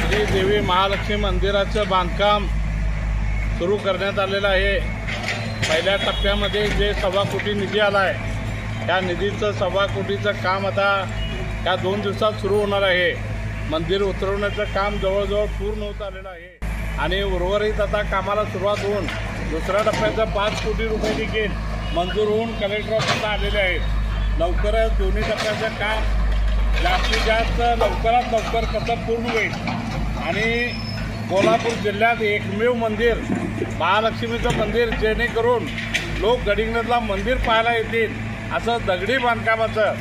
श्री देवी महालक्ष्मी मंदिराचं बांधकाम सुरू करण्यात आलेलं आहे। पहिल्या टप्प्यामध्ये जे 1.25 कोटी निधी आला आहे त्या निधीचं 1.25 कोटीचं काम आता या 2 दिवसात सुरू होणार आहे। मंदिर उतरवण्याचं काम जवळजवळ पूर्ण होत आलेलं आहे आणि उर्वरित आता कामाला सुरुवात होऊन दुसऱ्या टप्प्याचं 5 कोटी रुपये देखील मंजूर होऊन कलेक्टर ऑफिसला आलेले आहेत। लवकरच दोन्ही टप्प्याचं काम जास्तीत जास्त लवकरात लवकर कसं पूर्ण होईल आणि कोल्हापूर जिल्ह्यात एकमेव मंदिर महालक्ष्मीचं मंदिर जेणेकरून लोक गडिंग्लजला मंदिर पाहायला येतील असं दगडी बांधकामाचं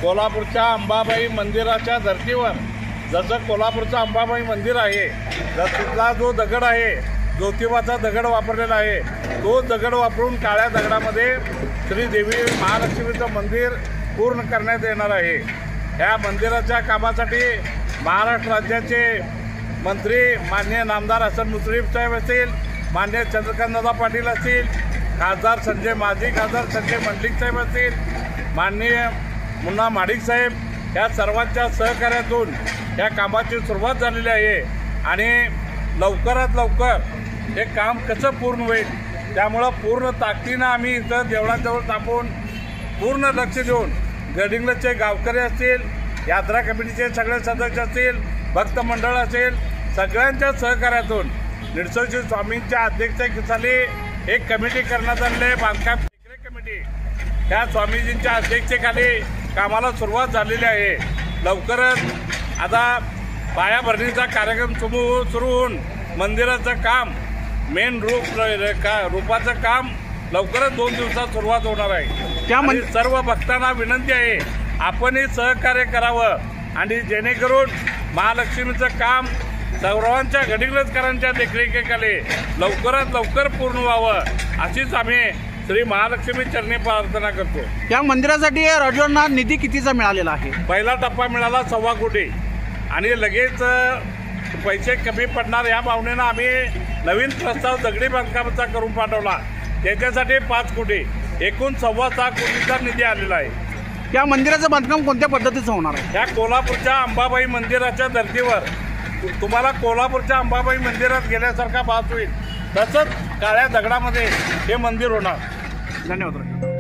कोल्हापूरच्या अंबाबाई मंदिराच्या धर्तीवर जसं कोल्हापूरचं अंबाबाई मंदिर आहे तिथला जो दगड आहे ज्योतिबाचा दगड वापरलेला आहे तो दगड वापरून काळ्या दगडामध्ये श्री देवी महालक्ष्मीचं मंदिर पूर्ण करण्यात येणार आहे। या मंदिराच्या कामासाठी महाराष्ट्र राज्याचे मंत्री माननीय नामदार हसन मुश्रीफ साहेब असतील, माननीय चंद्रकांतदादा पाटील असतील, माजी खासदार संजय मंडलिक साहेब असतील, माननीय मुन्ना माडिक साहेब या सर्वांच्या सहकार्यातून या कामाची सुरुवात झालेली आहे आणि लवकरात लवकर हे काम कसं पूर्ण होईल त्यामुळं पूर्ण ताकदीनं आम्ही इथं देवळाजवळ थांबून पूर्ण लक्ष देऊन गडिंग्लजचे गावकरी असतील, यात्रा कमिटीचे सगळे सदस्य असतील, भक्त मंडळ असेल सगळ्यांच्या सहकार्यातून निळसोजी स्वामींच्या अध्यक्षतेखाली एक कमिटी करण्यात आली आहे, बांधकाम देखरेख कमिटी। त्या स्वामीजींच्या अध्यक्षतेखाली कामाला सुरुवात झालेली आहे। लवकरच आता पायाभरणीचा कार्यक्रम सुरू होऊन मंदिराचं काम मेन रूपाचं काम लवकरच 2 दिवसात सुरुवात होणार आहे। त्यामुळे सर्व भक्तांना विनंती आहे आपणही सहकार्य करावं आणि जेणेकरून महालक्ष्मीचं काम सर्वांच्या गडिंग्लजकरांच्या देखरेखीखाली लवकरात लवकर पूर्ण व्हावं अशीच आम्ही श्री महालक्ष्मी चरणी प्रार्थना करतो। या मंदिरासाठी राजवांना निधी कितीचा मिळालेला आहे? पहिला टप्पा मिळाला 1.25 कोटी आणि लगेच पैसे कमी पडणार या भावनेनं आम्ही नवीन प्रस्ताव दगडी बांधकामाचा करून पाठवला, त्याच्यासाठी 5 कोटी एकूण 6.25 कोटीचा निधी आलेला आहे। या मंदिराचं बांधकाम कोणत्या पद्धतीचं होणार आहे? या कोल्हापूरच्या अंबाबाई मंदिराच्या धर्तीवर तुम्हाला कोल्हापूरच्या अंबाबाई मंदिरात गेल्यासारखा भास होईल, तसंच काळ्या दगडामध्ये हे मंदिर होणार। धन्यवाद।